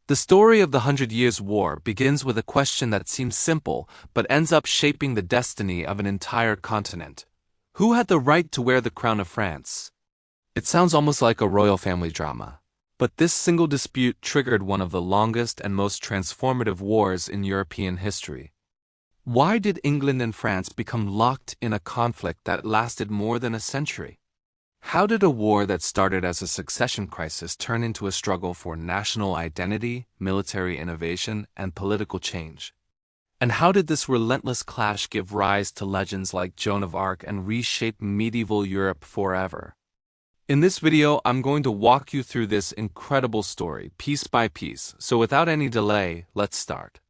The story of the Hundred Years' War begins with a question that seems simple but ends up shaping the destiny of an entire continent. Who had the right to wear the crown of France? It sounds almost like a royal family drama. But this single dispute triggered one of the longest and most transformative wars in European history. Why did England and France become locked in a conflict that lasted more than a century? How did a war that started as a succession crisis turn into a struggle for national identity, military innovation, and political change? And how did this relentless clash give rise to legends like Joan of Arc and reshape medieval Europe forever? In this video, I'm going to walk you through this incredible story, piece by piece, so without any delay, let's start.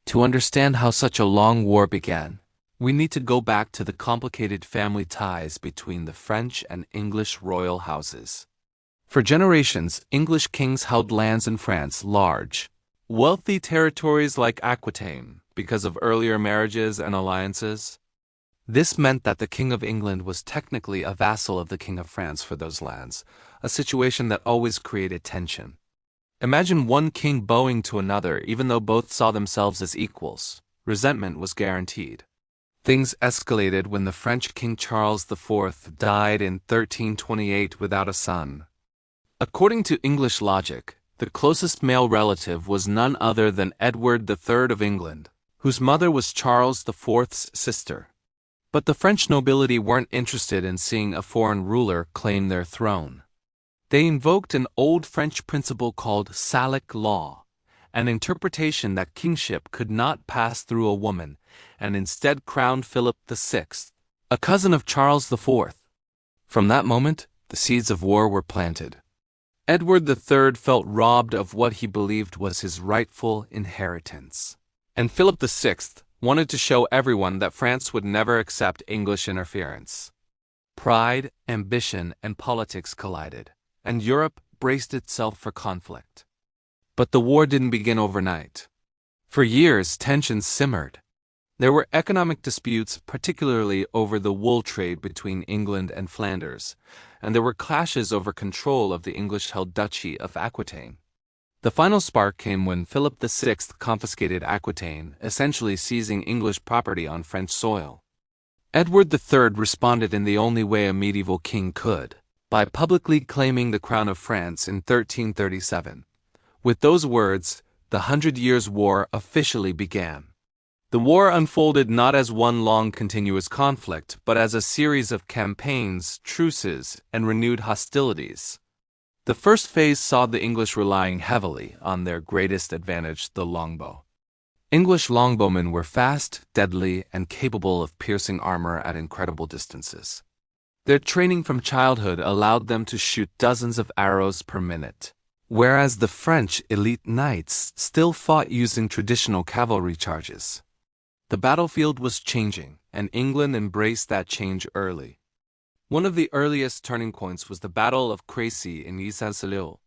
To understand how such a long war began, we need to go back to the complicated family ties between the French and English royal houses. For generations, English kings held lands in France, large, wealthy territories like Aquitaine, because of earlier marriages and alliances. This meant that the King of England was technically a vassal of the King of France for those lands, a situation that always created tension. Imagine one king bowing to another even though both saw themselves as equals. Resentment was guaranteed. Things escalated when the French King Charles IV died in 1328 without a son. According to English logic, the closest male relative was none other than Edward III of England, whose mother was Charles IV's sister. But the French nobility weren't interested in seeing a foreign ruler claim their throne. They invoked an old French principle called Salic law, an interpretation that kingship could not pass through a woman, and instead crowned Philip VI, a cousin of Charles IV. From that moment, the seeds of war were planted. Edward III felt robbed of what he believed was his rightful inheritance. And Philip VI wanted to show everyone that France would never accept English interference. Pride, ambition, and politics collided, and Europe braced itself for conflict. But the war didn't begin overnight. For years, tensions simmered. There were economic disputes, particularly over the wool trade between England and Flanders, and there were clashes over control of the English-held Duchy of Aquitaine. The final spark came when Philip VI confiscated Aquitaine, essentially seizing English property on French soil. Edward III responded in the only way a medieval king could, by publicly claiming the crown of France in 1337. With those words, the Hundred Years' War officially began. The war unfolded not as one long continuous conflict, but as a series of campaigns, truces, and renewed hostilities. The first phase saw the English relying heavily on their greatest advantage, the longbow. English longbowmen were fast, deadly, and capable of piercing armor at incredible distances. Their training from childhood allowed them to shoot dozens of arrows per minute, whereas the French elite knights still fought using traditional cavalry charges. The battlefield was changing, and England embraced that change early. One of the earliest turning points was the Battle of Crecy in Isle-sur-Loire.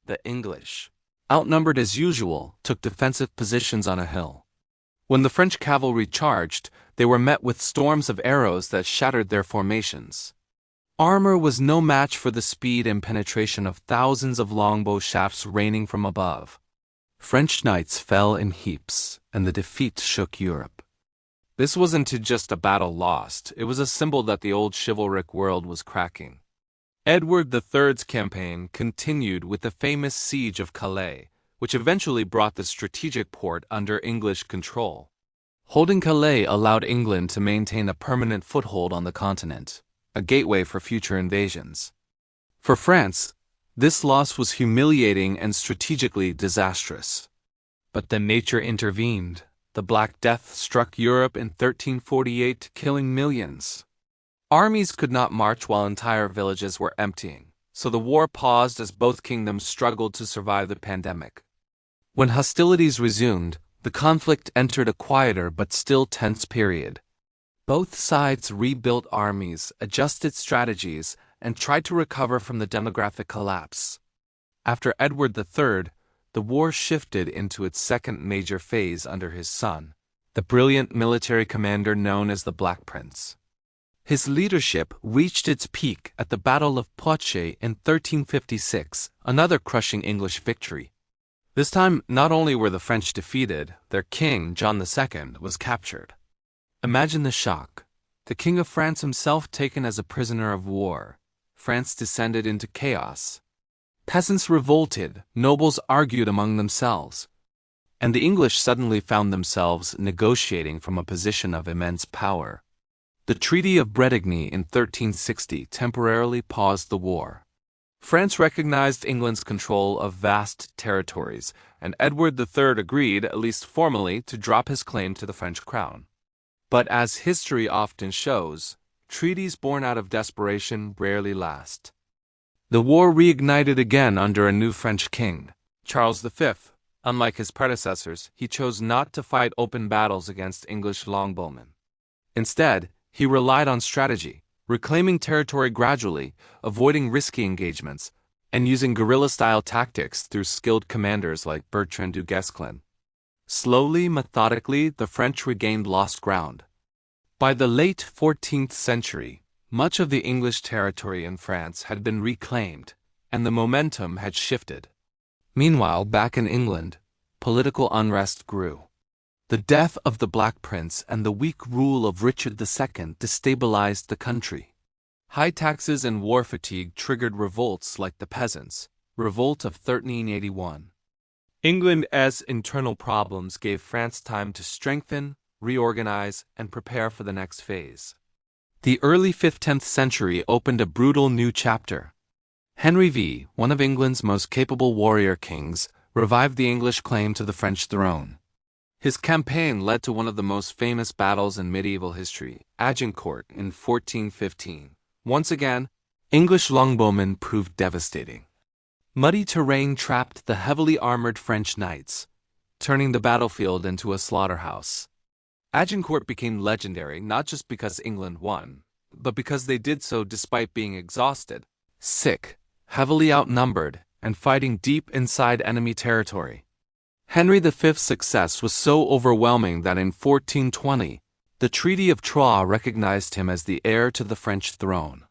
The English, outnumbered as usual, took defensive positions on a hill. When the French cavalry charged, they were met with storms of arrows that shattered their formations. Armor was no match for the speed and penetration of thousands of longbow shafts raining from above. French knights fell in heaps, and the defeat shook Europe. This wasn't just a battle lost, it was a symbol that the old chivalric world was cracking. Edward III's campaign continued with the famous siege of Calais, which eventually brought the strategic port under English control. Holding Calais allowed England to maintain a permanent foothold on the continent, a gateway for future invasions. For France, this loss was humiliating and strategically disastrous. But then nature intervened. The Black Death struck Europe in 1348, killing millions. Armies could not march while entire villages were emptying, so the war paused as both kingdoms struggled to survive the pandemic. When hostilities resumed, the conflict entered a quieter but still tense period. Both sides rebuilt armies, adjusted strategies, and tried to recover from the demographic collapse. After Edward III, the war shifted into its second major phase under his son, the brilliant military commander known as the Black Prince. His leadership reached its peak at the Battle of Poitiers in 1356, another crushing English victory. This time, not only were the French defeated, their king, John II, was captured. Imagine the shock. The King of France himself taken as a prisoner of war. France descended into chaos. Peasants revolted, nobles argued among themselves, and the English suddenly found themselves negotiating from a position of immense power. The Treaty of Bretigny in 1360 temporarily paused the war. France recognized England's control of vast territories, and Edward III agreed, at least formally, to drop his claim to the French crown. But as history often shows, treaties born out of desperation rarely last. The war reignited again under a new French king, Charles V. Unlike his predecessors, he chose not to fight open battles against English longbowmen. Instead, he relied on strategy, reclaiming territory gradually, avoiding risky engagements, and using guerrilla-style tactics through skilled commanders like Bertrand du Guesclin. Slowly, methodically, the French regained lost ground. By the late 14th century, much of the English territory in France had been reclaimed, and the momentum had shifted. Meanwhile, back in England, political unrest grew. The death of the Black Prince and the weak rule of Richard II destabilized the country. High taxes and war fatigue triggered revolts like the Peasants' Revolt of 1381. England's internal problems gave France time to strengthen, reorganize, and prepare for the next phase. The early 15th century opened a brutal new chapter. Henry V, one of England's most capable warrior kings, revived the English claim to the French throne. His campaign led to one of the most famous battles in medieval history, Agincourt in 1415. Once again, English longbowmen proved devastating. Muddy terrain trapped the heavily armored French knights, turning the battlefield into a slaughterhouse. Agincourt became legendary not just because England won, but because they did so despite being exhausted, sick, heavily outnumbered, and fighting deep inside enemy territory. Henry V's success was so overwhelming that in 1420, the Treaty of Troyes recognized him as the heir to the French throne.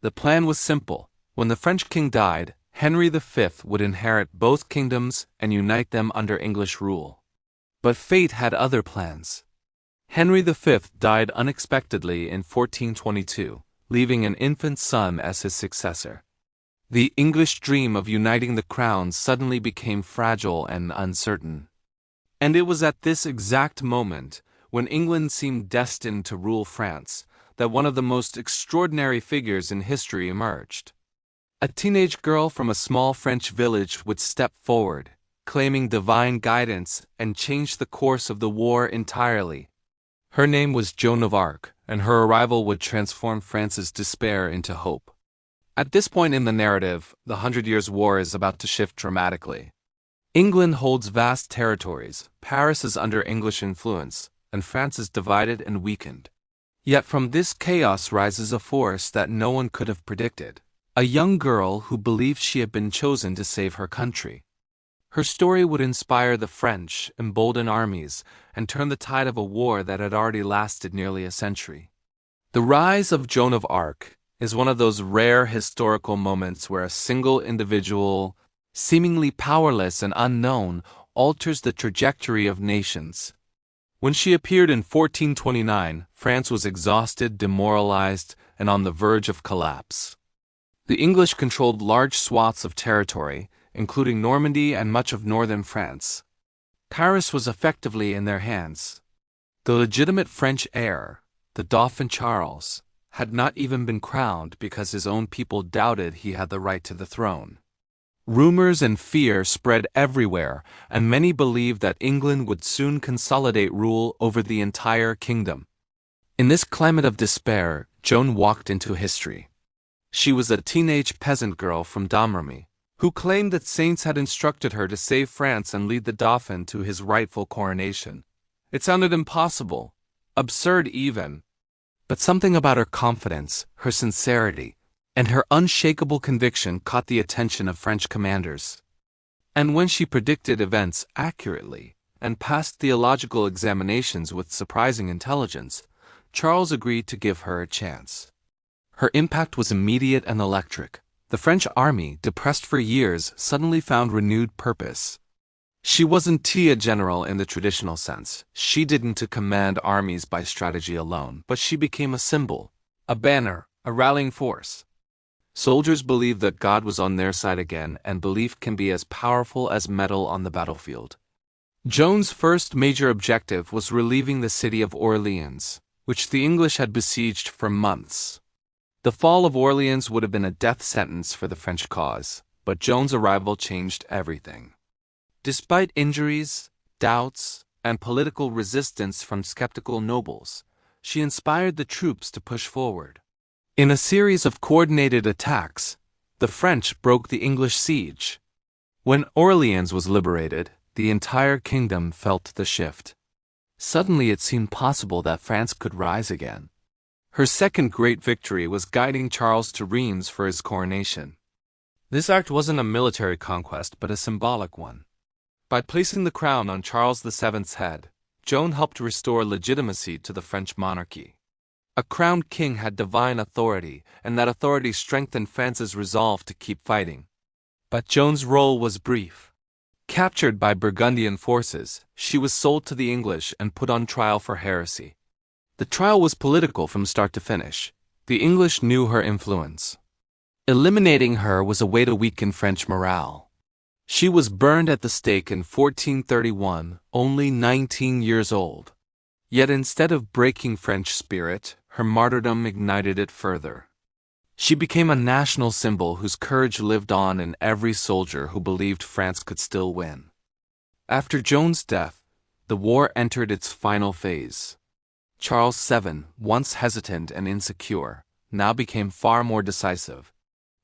The plan was simple. When the French king died, Henry V would inherit both kingdoms and unite them under English rule. But fate had other plans. Henry V died unexpectedly in 1422, leaving an infant son as his successor. The English dream of uniting the crown suddenly became fragile and uncertain. And it was at this exact moment, when England seemed destined to rule France, that one of the most extraordinary figures in history emerged. A teenage girl from a small French village would step forward, claiming divine guidance, and change the course of the war entirely. Her name was Joan of Arc, and her arrival would transform France's despair into hope. At this point in the narrative, the 100 Years' War is about to shift dramatically. England holds vast territories, Paris is under English influence, and France is divided and weakened. Yet from this chaos rises a force that no one could have predicted. A young girl who believed she had been chosen to save her country. Her story would inspire the French, embolden armies, and turn the tide of a war that had already lasted nearly a century. The rise of Joan of Arc is one of those rare historical moments where a single individual, seemingly powerless and unknown, alters the trajectory of nations. When she appeared in 1429, France was exhausted, demoralized, and on the verge of collapse. The English controlled large swaths of territory, including Normandy and much of northern France. Paris was effectively in their hands. The legitimate French heir, the Dauphin Charles, had not even been crowned because his own people doubted he had the right to the throne. Rumors and fear spread everywhere, and many believed that England would soon consolidate rule over the entire kingdom. In this climate of despair, Joan walked into history. She was a teenage peasant girl from Domremy, who claimed that saints had instructed her to save France and lead the Dauphin to his rightful coronation. It sounded impossible, absurd even. But something about her confidence, her sincerity, and her unshakable conviction caught the attention of French commanders. And when she predicted events accurately and passed theological examinations with surprising intelligence, Charles agreed to give her a chance. Her impact was immediate and electric. The French army, depressed for years, suddenly found renewed purpose. She wasn't a general in the traditional sense. She didn't command armies by strategy alone, but she became a symbol, a banner, a rallying force. Soldiers believed that God was on their side again, and belief can be as powerful as metal on the battlefield. Joan's first major objective was relieving the city of Orleans, which the English had besieged for months. The fall of Orleans would have been a death sentence for the French cause, but Joan's arrival changed everything. Despite injuries, doubts, and political resistance from skeptical nobles, she inspired the troops to push forward. In a series of coordinated attacks, the French broke the English siege. When Orleans was liberated, the entire kingdom felt the shift. Suddenly it seemed possible that France could rise again. Her second great victory was guiding Charles to Reims for his coronation. This act wasn't a military conquest, but a symbolic one. By placing the crown on Charles VII's head, Joan helped restore legitimacy to the French monarchy. A crowned king had divine authority, and that authority strengthened France's resolve to keep fighting. But Joan's role was brief. Captured by Burgundian forces, she was sold to the English and put on trial for heresy. The trial was political from start to finish. The English knew her influence. Eliminating her was a way to weaken French morale. She was burned at the stake in 1431, only 19 years old. Yet instead of breaking French spirit, her martyrdom ignited it further. She became a national symbol whose courage lived on in every soldier who believed France could still win. After Joan's death, the war entered its final phase. Charles VII, once hesitant and insecure, now became far more decisive.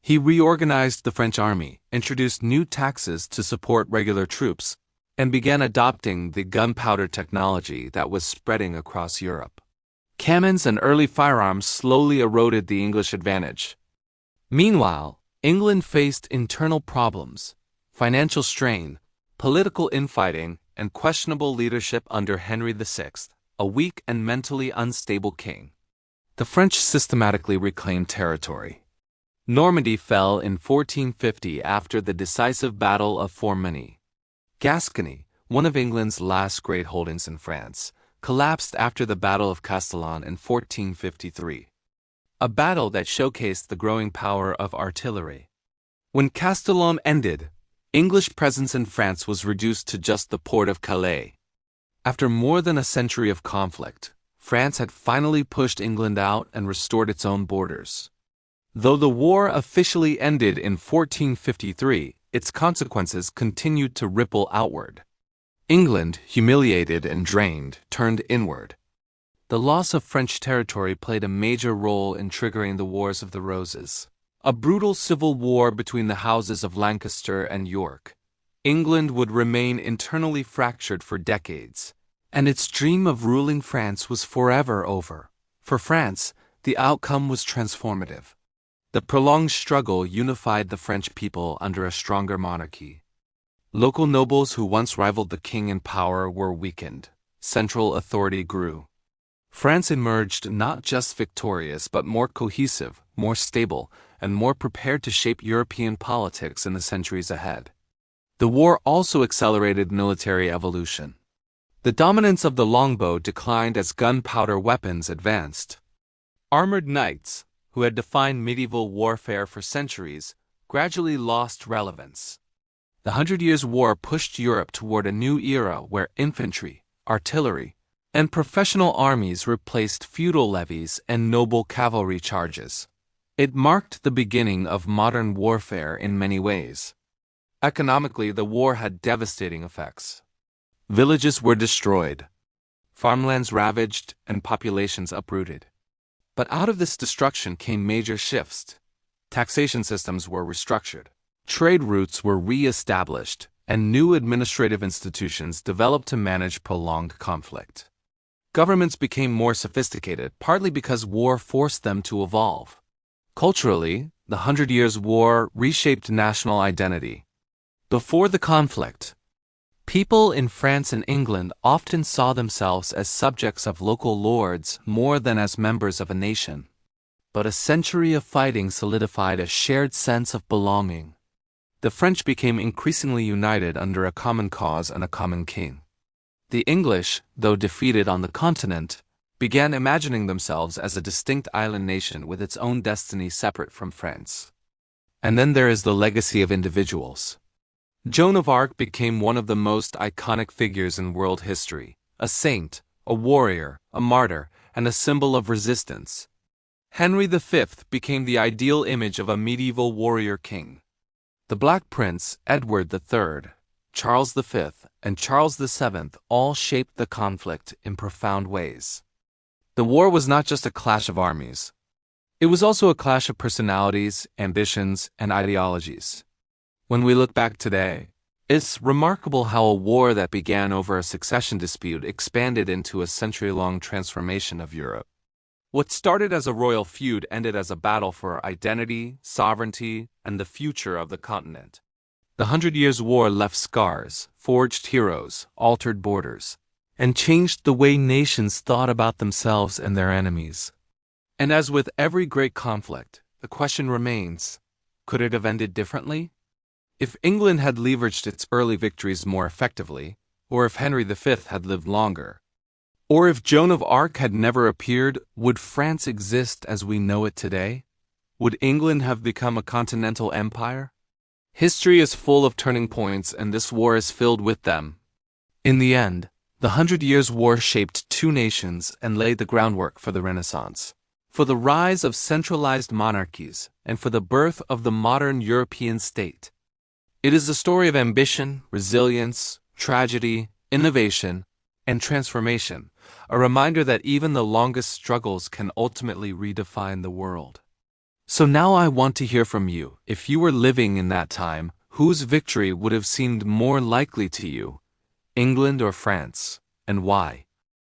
He reorganized the French army, introduced new taxes to support regular troops, and began adopting the gunpowder technology that was spreading across Europe. Cannons and early firearms slowly eroded the English advantage. Meanwhile, England faced internal problems, financial strain, political infighting, and questionable leadership under Henry VI, a weak and mentally unstable king. The French systematically reclaimed territory. Normandy fell in 1450 after the decisive Battle of Formigny. Gascony, one of England's last great holdings in France, collapsed after the Battle of Castellon in 1453. A battle that showcased the growing power of artillery. When Castellon ended, English presence in France was reduced to just the port of Calais. After more than a century of conflict, France had finally pushed England out and restored its own borders. Though the war officially ended in 1453, its consequences continued to ripple outward. England, humiliated and drained, turned inward. The loss of French territory played a major role in triggering the Wars of the Roses, a brutal civil war between the houses of Lancaster and York. England would remain internally fractured for decades, and its dream of ruling France was forever over. For France, the outcome was transformative. The prolonged struggle unified the French people under a stronger monarchy. Local nobles who once rivaled the king in power were weakened. Central authority grew. France emerged not just victorious but more cohesive, more stable, and more prepared to shape European politics in the centuries ahead. The war also accelerated military evolution. The dominance of the longbow declined as gunpowder weapons advanced. Armored knights, who had defined medieval warfare for centuries, gradually lost relevance. The 100 Years' War pushed Europe toward a new era where infantry, artillery, and professional armies replaced feudal levies and noble cavalry charges. It marked the beginning of modern warfare in many ways. Economically, the war had devastating effects. Villages were destroyed, farmlands ravaged, and populations uprooted. But out of this destruction came major shifts. Taxation systems were restructured, trade routes were re-established, and new administrative institutions developed to manage prolonged conflict. Governments became more sophisticated, partly because war forced them to evolve. Culturally, the 100 Years' War reshaped national identity. Before the conflict, people in France and England often saw themselves as subjects of local lords more than as members of a nation. But a century of fighting solidified a shared sense of belonging. the French became increasingly united under a common cause and a common king. The English, though defeated on the continent, began imagining themselves as a distinct island nation with its own destiny separate from France. And then there is the legacy of individuals. Joan of Arc became one of the most iconic figures in world history, a saint, a warrior, a martyr, and a symbol of resistance. Henry V became the ideal image of a medieval warrior king. The Black Prince, Edward III, Charles V, and Charles VII all shaped the conflict in profound ways. The war was not just a clash of armies. It was also a clash of personalities, ambitions, and ideologies. When we look back today, it's remarkable how a war that began over a succession dispute expanded into a century-long transformation of Europe. What started as a royal feud ended as a battle for identity, sovereignty, and the future of the continent. The 100 Years' War left scars, forged heroes, altered borders, and changed the way nations thought about themselves and their enemies. And as with every great conflict, the question remains, could it have ended differently? If England had leveraged its early victories more effectively, or if Henry V had lived longer, or if Joan of Arc had never appeared, would France exist as we know it today? Would England have become a continental empire? History is full of turning points, and this war is filled with them. In the end, the 100 Years' War shaped two nations and laid the groundwork for the Renaissance, for the rise of centralized monarchies, and for the birth of the modern European state. It is a story of ambition, resilience, tragedy, innovation, and transformation, a reminder that even the longest struggles can ultimately redefine the world. So now I want to hear from you. If you were living in that time, whose victory would have seemed more likely to you, England or France, and why?